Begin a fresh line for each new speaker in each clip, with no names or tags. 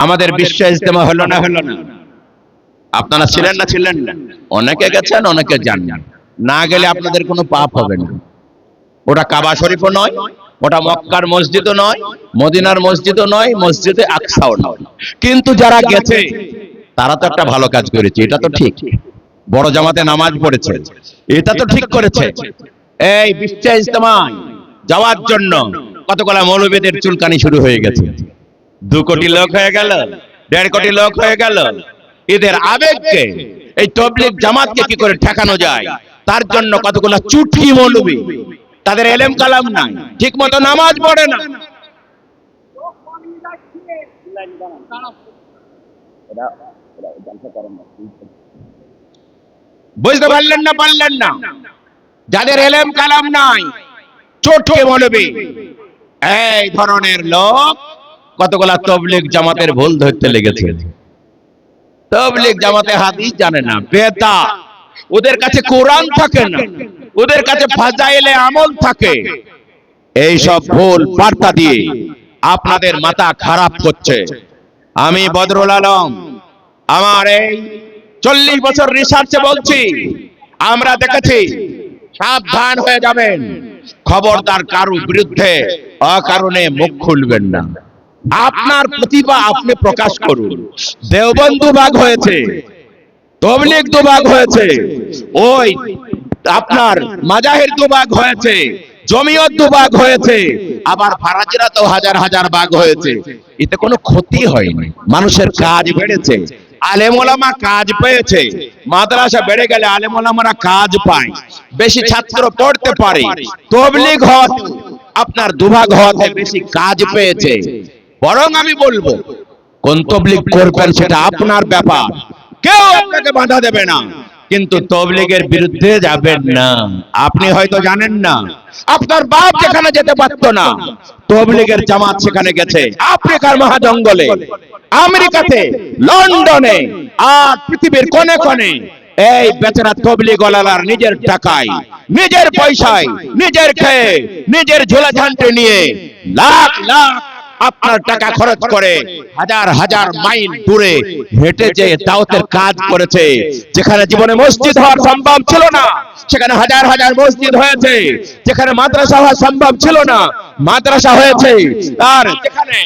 আমাদের বিশ্ব ইজতেমা হলো না? আপনারা ছিলেন না? অনেকে গেছেন, অনেকে যান না। গেলে আপনাদের কোনো পাপ হবে না। ওটা কাবা শরীফও নয়, ওটা মক্কার মসজিদও নয়, মদিনার মসজিদও নয়, মসজিদে আকসাও নয়। কিন্তু যারা গেছে তারা তো একটা ভালো কাজ করেছে, এটা তো ঠিক। বড় জামাতে নামাজ পড়েছে, এটা তো ঠিক করেছে। এই বিশ্ব ইজতেমায় যাওয়ার জন্য কতগুলা মৌলবীদের চুলকানি শুরু হয়ে গেছে। 2 কোটি লোক হয়ে গেল, 1.5 কোটি লোক হয়ে গেল। এদের আবেগকে, এই তবলিগ জামাতকে কি করে ঠেকানো যায় তার জন্য কতগুলা চুটকি মৌলবী, তাদের এলেম কালাম নাই, ঠিক মতো নামাজ পড়ে না। বুঝতে পারলেন না? যাদের এলেম কালাম নাই, চটকে মৌলবী, এই ধরনের লোক কতগুলা তবলিগ জামাতের ভুল ধরতে লেগেছে। তবলিগ জামাতে হাদিস জানে না, বেদাত। ওদের কাছে কোরআন থাকে না, ওদের কাছে ফাজাইলে আমল থাকে। এই সব ভুল বার্তা দিয়ে আপনাদের মাথা খারাপ করছে। আমি বদরুল আলম আমার এই 40 বছর রিসার্চে বলছি, আমরা দেখেছি। সাবধান হয়ে যাবেন, খবরদার কারো বিরুদ্ধে অকারণে মুখ খুলবেন না। আপনার প্রতিভা আপনি প্রকাশ করুন। দেওবন্দ ভাগ হয়েছে, তবলিগ দুভাগ হয়েছে, ওই আপনার মাজাহির দুভাগ হয়েছে, জমিয়ত দুভাগ হয়েছে, আবার ফারাজিরা তো হাজার হাজার ভাগ হয়েছে। এতে কোনো ক্ষতি হয়নি, মানুষের কাজ বেড়েছে, আলেম ওলামা কাজ পেয়েছে। মাদ্রাসা বেড়ে গেলে আলেম ওলামারা কাজ পায়, বেশি ছাত্র পড়তে পারে। তবলিগ হওয়াতে, আপনার দুভাগ হওয়াতে বেশি কাজ পেয়েছে। বরং আমি বলবো, কোন তবলিগ করবেন সেটা আপনার ব্যাপার, কেউ আপনাকে বাধা দেবে না। কিন্তু তবলিগের বিরুদ্ধে যাবেন না। আপনি হয়তো জানেন না, আপনার বাপ যেখানে যেতে পারতো না, তবলিগের জামাত সেখানে গেছে। আফ্রিকার মহাজঙ্গলে, আমেরিকাতে, লন্ডনে, আর পৃথিবীর কোণে কোণে এই বেচারা তবলিগ ওয়ালার নিজের টাকায়, নিজের পয়সায়, নিজের খেয়ে, নিজের ঝোলা ঝান্টে নিয়ে লাখ লাখ আপনার টাকা খরচ করে হাজার হাজার মাইল দূরে হেঁটে যে দাওয়াতের কাজ করেছে। যেখানে জীবনে মসজিদ হওয়ার সম্ভব ছিল না, সেখানে হাজার হাজার মসজিদ হয়েছে। যেখানে মাদ্রাসা হওয়া সম্ভব ছিল না, মাদ্রাসা হয়েছে। আর যেখানে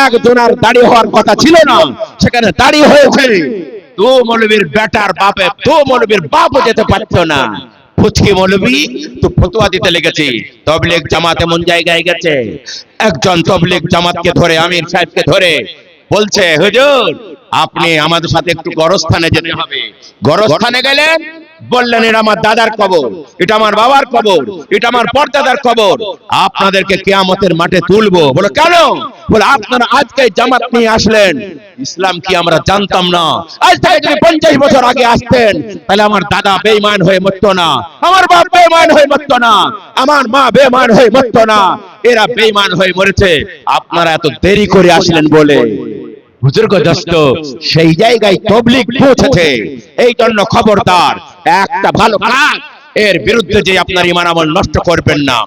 একজনের দাড়ি হওয়ার কথা ছিল না, সেখানে দাড়ি হয়েছে। তো মৌলবীর বেটার বাপে, তো মৌলবীর বাপও যেতে পারতো না। ফুচকি মৌলবী তো ফতোয়া দিতে লেগেছে। তবলিগ জামাত এমন জায়গায় গেছে, একজন তবলিগ জামাতকে ধরে, আমির সাহেবকে ধরে বলছে, হুজুর আপনি আমাদের সাথে একটু গোরস্থানে যেতে হবে। গোরস্থানে গেলেন, বললেন এটা আমার দাদার কবর, এটা আমার বাবার কবর, এটা আমার পরদাদার কবর, আপনাদেরকে কিয়ামতের মাঠে তুলবো। বলে কেন? বলে আপনারা আজকে জামাত নিয়ে আসলেন, ইসলাম কি আমরা জানতাম না? আজ থেকে যদি 50 বছর আগে আসতেন, তাহলে আমার দাদা বেঈমান হয়ে মরতো না, আমার বাপ বেঈমান হয়ে মরতো না, আমার মা বেঈমান হয়ে মরতো না। এরা বেঈমান হয়ে মরেছে, আপনারা এত দেরি করে আসলেন বলে। বুজুর্গ দোস্ত, সেই জায়গায় তবলিগ পৌঁছেছে। এই জন্য খবরদার, একটা ভালো কাজ এর বিরুদ্ধে যে আপনার ঈমান আমল নষ্ট করবেন না।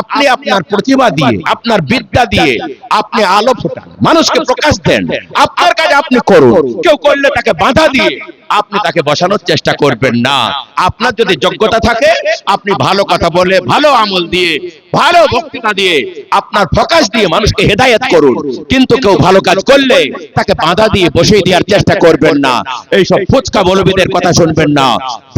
আপনি আপনার প্রতিভা দিয়ে, আপনার বিদ্যা দিয়ে আপনি আলো ফোটান, মানুষকে প্রকাশ দেন। আপনার কাজ আপনি করুন, কেউ করলে তাকে বাধা দিয়ে আপনি তাকে বসানোর চেষ্টা করবেন না। আপনার যদি যোগ্যতা থাকে, আপনি ভালো কথা বলে, ভালো আমল দিয়ে, ভালো বক্তৃতা দিয়ে, আপনার প্রকাশ দিয়ে মানুষকে হেদায়েত করুন। কিন্তু কেউ ভালো কাজ করলে তাকে বাধা দিয়ে বসিয়ে দেওয়ার চেষ্টা করবেন না। এইসব ফুচকা মৌলবীদের কথা শুনবেন না।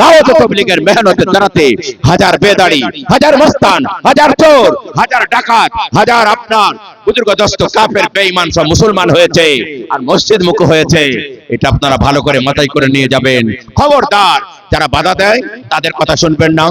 দাওয়াত তবলিগের মেহনতের দ্বারাতে হাজার বেদাড়ি, হাজার মস্তান, হাজার চোর, হাজার ডাকাত, হাজার আপনার বুজুর্গ দোস্ত কাফের বেঈমান সব মুসলমান হয়েছে আর মসজিদ মুখ হয়েছে। এটা আপনারা ভালো করে মাথায় করে নিয়ে যাবেন। খবরদার, যারা বাধা দেয় তাদের কথা শুনবেন না।